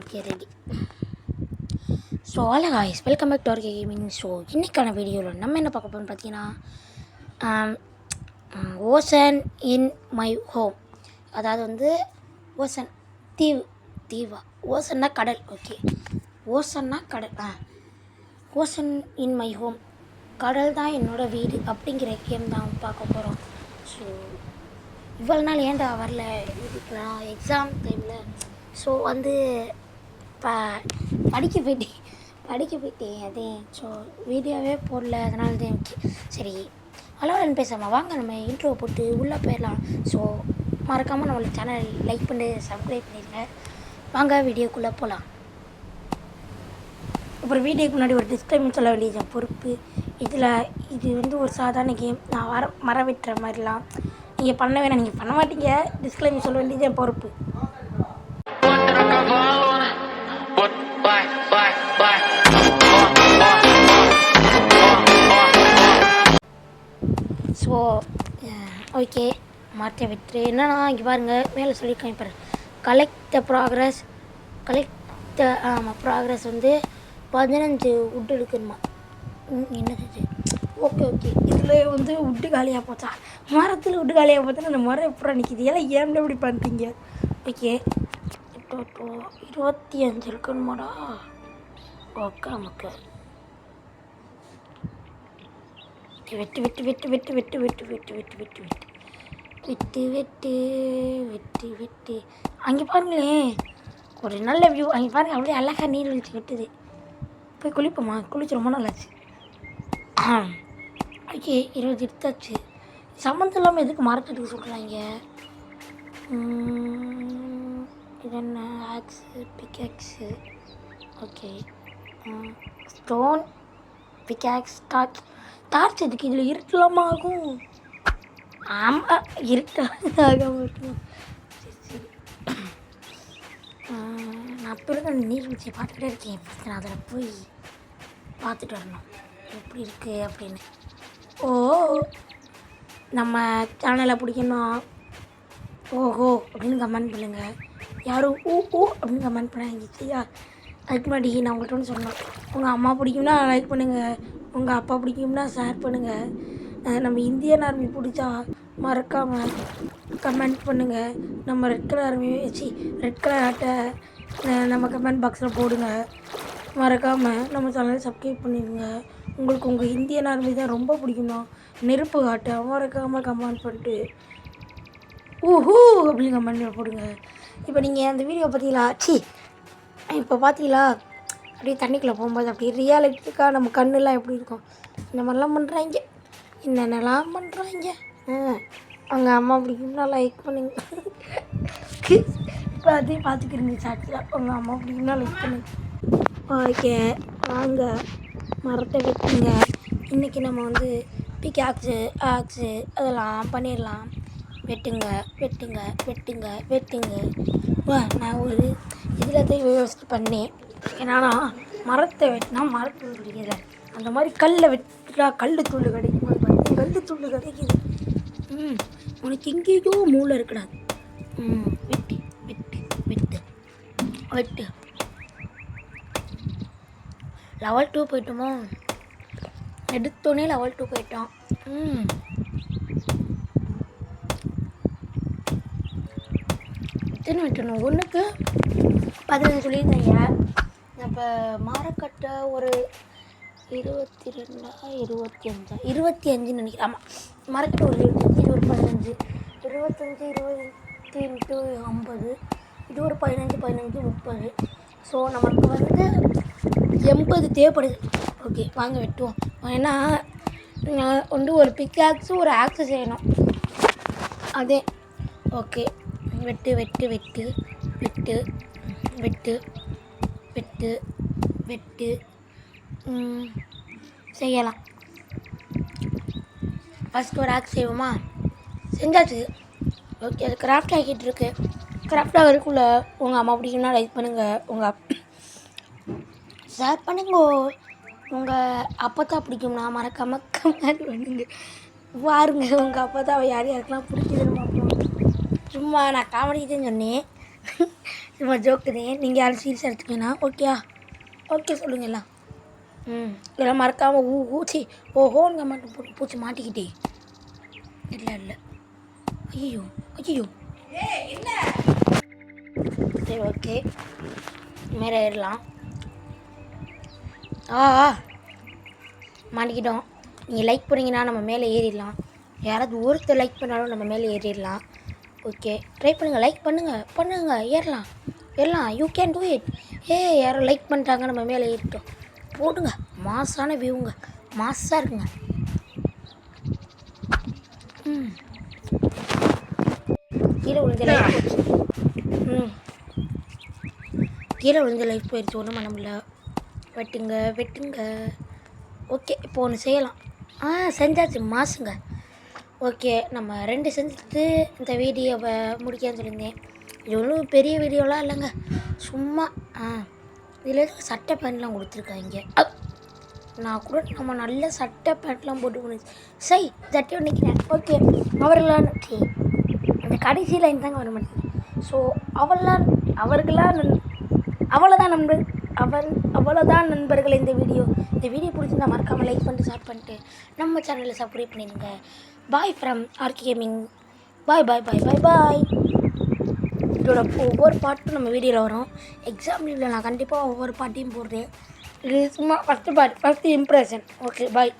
Okay ready. So hello guys, welcome back to our gaming. ஸோ இன்றைக்கான வீடியோவில் நம்ம என்ன பார்க்க போகிறோம்னு பார்த்தீங்கன்னா, ஓசன் இன் மை ஹோம். அதாவது வந்து ஓசன் தீவா ஓசன்னா கடல். ஓகே, ஓசன்னா கடல். ஓசன் இன் மை ஹோம், கடல் தான் என்னோடய வீடு அப்படிங்கிற கேம் தான் பார்க்க போகிறோம். ஸோ இவ்வளோ நாள் ஏன்டா வரல இதுக்குலாம் எக்ஸாம் டைமில். ஸோ வந்து இப்போ படிக்க போயிட்டேன் அதே. ஸோ வீடியோவே போடல, அதனால தான் சரி அவ்வளோன்னு பேசாமல் வாங்க நம்ம இன்ட்ரோ போட்டு உள்ளே போயிடலாம். ஸோ மறக்காமல் நம்மளோட சேனல் லைக் பண்ணி சப்ஸ்கிரைப் பண்ணிடுங்க. வாங்க வீடியோக்குள்ளே போகலாம். அப்புறம் வீடியோக்கு முன்னாடி ஒரு டிஸ்க்ளைமர் சொல்ல வேண்டியது பொறுப்பு. இது வந்து ஒரு சாதாரண கேம். நான் மரம் வெட்டுற மாதிரிலாம் நீங்கள் பண்ண வேணாம், நீங்கள் பண்ண மாட்டீங்க. டிஸ்க்ளைமர் சொல்ல வேண்டியது என் பொறுப்பு. ஸோ ஓகே, மாற்ற விட்டுரு. என்னன்னா இங்கே பாருங்கள், மேலே சொல்லியிருக்கேன் இப்போ கலெக்ட் த ப்ராக்ரஸ் வந்து 15 உட்டு எடுக்கணுமா? என்னது இது? ஓகே, இதில் வந்து உட்டு காலியாக போச்சா? மரத்தில் உட்டு காலியாக போச்சா? அந்த மரம் எப்போ நிற்கிது? எல்லாம் ஏன் இப்படி பண்ணிட்டீங்க? ஓகே, 25 இருக்கணுமாடா? ஓகே, நமக்கு வெட்டு. அங்கே பாருங்களேன், ஒரு நல்ல வியூ. அங்கே பாருங்கள், அப்படியே அழகாக நீர் வீழ்ச்சி வெட்டுது. போய் குளிப்போமா? குளிச்சு ரொம்ப நல்லாச்சு. ஓகே, 20 எடுத்தாச்சு. சம்மந்தம் இல்லாமல் எதுக்கு மரத்துக்கு சொல்கிறாங்க? இது என்ன? Pickaxe. Okay, stone pickaxe. Torch எதுக்கு? இதில் இருட்டலாமா ஆகும்? ஆமாம், இருட்டாக மட்டும். சரி, நான் அப்போ இருக்க அந்த நீர்வீழ்ச்சியை பார்த்துக்கிட்டே இருக்கேன். ஃபஸ்ட் நான் அதில் போய் பார்த்துட்டு வரணும் எப்படி இருக்குது அப்படின்னு. நம்ம சேனலை பிடிக்கணும், ஓஹோ அப்படின்னு கமெண்ட் பண்ணுங்கள். யாரும் ஓ அப்படின்னு கமெண்ட் பண்ணாங்க. சரியா? அதுக்கு முன்னாடி நான் உங்கள்கிட்ட ஒன்று சொல்லணும். உங்கள் அம்மா பிடிக்கும்னா லைக் பண்ணுங்கள், உங்கள் அப்பா பிடிக்கும்னா ஷேர் பண்ணுங்கள். நம்ம இந்தியன் ஆர்மி பிடிச்சா மறக்காமல் கமெண்ட் பண்ணுங்கள். நம்ம ரெட் கலர் ஆட்டை நம்ம கமெண்ட் பாக்ஸில் போடுங்க. மறக்காமல் நம்ம சேனலை சப்ஸ்கிரைப் பண்ணிடுங்க. உங்களுக்கு உங்கள் இந்தியன் ஆர்மி தான் ரொம்ப பிடிக்கும்னா நெருப்பு காட்டை மறக்காமல் கமெண்ட் பண்ணிட்டு ஊஹூ அப்படின்னு கமெண்ட் போடுங்க. இப்போ நீங்கள் அந்த வீடியோ பார்த்தீங்களா? இப்போ பார்த்தீங்களா, அப்படியே தண்ணிக்குள்ளே போகும்போது அப்படியே ரியாலிட்டிக்காக நம்ம கண்ணெல்லாம் எப்படி இருக்கும்? இந்த மாதிரிலாம் பண்ணுறாங்க, என்னென்னலாம் பண்ணுறாங்க. அவங்க அம்மா பிடிக்கும்னா லைக் பண்ணுங்க. இப்போ அதையும் பார்த்துக்கிறீங்க சாட்சியாக. உங்கள் அம்மா பிடிக்கும்னா லைக் பண்ணுங்க. ஓகே, வாங்க மரத்தை வெட்டுங்க. இன்றைக்கி நம்ம வந்து பிக்காக்ஸு அதெல்லாம் பண்ணிடலாம். வெட்டுங்க. நான் ஒரு இதில் தான் யோசிச்சு பண்ணேன். என்னன்னா மரத்தை வெட்டினா மரத்தூள் கிடைக்கிது. அந்த மாதிரி கல்லை வெட்டினா கல்லுத்தூள் கிடைக்கும். கல்லுத்தூள் கிடைக்கிது. உனக்கு எங்கேயோ மூளை இருக்கக்கூடாது. வெட்டு. லெவல் 2 போயிட்டோமோ? எடுத்தோடனே லெவல் 2 போயிட்டோம். எத்தனை வெட்டணும்? ஒன்றுக்கு 15 சொல்லியிருந்தாங்க. இப்போ மரக்கட்டை ஒரு 25 நினைக்கிறேன். ஆமாம், மரக்கட்டை ஒரு 25, இது ஒரு 15. 20 × 50, இது ஒரு 15, 30. ஸோ நமக்கு வந்து 80 தேவைப்படுது. ஓகே, வாங்க வெட்டுவோம். ஏன்னா வந்து ஒரு பிக்காக்ஸு ஒரு ஆக்ஸு செய்யணும். அதே ஓகே, வெட்டு செய்யலாம். ஃபஸ்ட்டு ஒரு ஆக்ஸ் செய்வோமா? செஞ்சாச்சு. ஓகே, அது கிராஃப்ட் ஆகிட்டு இருக்கு. கிராஃப்ட் ஆகிறதுக்குள்ளே உங்கள் அம்மா பிடிக்கும்னா லைக் பண்ணுங்கள், உங்கள் ஷேர் பண்ணுங்க. உங்கள் அப்பத்தா பிடிக்கும்னா மறக்காமல் கமெண்ட் பண்ணுங்க. பாருங்க, உங்கள் அப்பத்தாவை யாருக்கெல்லாம் பிடிக்குதுன்னு பார்ப்போம். சும்மா நான் காமெடி தான் சொன்னேன். சும்மா ஜோக்குதே. நீங்கள் யாரும் சீரியஸாக எடுத்துக்கீங்கன்னா ஓகேயா? ஓகே சொல்லுங்கள் எல்லாம். இதெல்லாம் மறக்காமல் ஊச்சி ஓஹோன்னு மட்டும் பூச்சி மாட்டிக்கிட்டே. இல்லை ஐயோ ஐயோ சரி ஓகே மேலே ஏறலாம். மாட்டிக்கிட்டோம். நீங்கள் லைக் பண்ணிங்கன்னா நம்ம மேலே ஏறிடலாம். யாராவது ஒருத்தர் லைக் பண்ணாலும் நம்ம மேலே ஏறிடலாம். ஓகே ட்ரை பண்ணுங்கள், லைக் பண்ணுங்கள் ஏறலாம். You can do it. யாரும் லைக் பண்ணிட்டாங்க, நம்ம மேலே ஏறிட்டோம். போடுங்க, மாசான வியூங்க, மாசாக இருக்குங்க. கீழே விழுந்த லைஃப் போயிடுச்சு. கீழே விழுந்த லைஃப் போயிடுச்சு. ஒன்றும் பண்ண முடியல. வெட்டுங்க. ஓகே இப்போ ஒன்று செய்யலாம். செஞ்சாச்சு, மாசுங்க. ஓகே நம்ம 2 செஞ்சுட்டு இந்த வீடியோவை முடிக்கான்னு சொல்லியிருந்தேன். இது ஒன்றும் பெரிய வீடியோலாம் இல்லைங்க, சும்மா இதில் எதுக்கு சட்டை பேண்ட்லாம் கொடுத்துருக்காங்க. நான் கூட நம்ம நல்ல சட்டை பேண்ட்லாம் போட்டு போணுச்சு. சரி சட்டையோடு நிற்கிறேன். ஓகே அவர்களான அந்த கடைசி லைன் தாங்க வர மாட்டேங்குது. ஸோ அவ்வளோதான் நண்பர்கள். இந்த வீடியோ பிடிச்சிருந்தா மறக்காமல் லைக் பண்ணிட்டு ஷேர் பண்ணிட்டு நம்ம சேனலில் சப்ஸ்கிரைப் பண்ணிடுங்க. Bye from RK gaming. Bye. இதோட ஒவ்வொரு பாட்டும் நம்ம வீடியோவில் வரும். எக்ஸாம் லீவில் நான் கண்டிப்பாக ஒவ்வொரு பாட்டையும் போடுறேன். இது சும்மா ஃபஸ்ட்டு இம்ப்ரெஷன். Okay bye.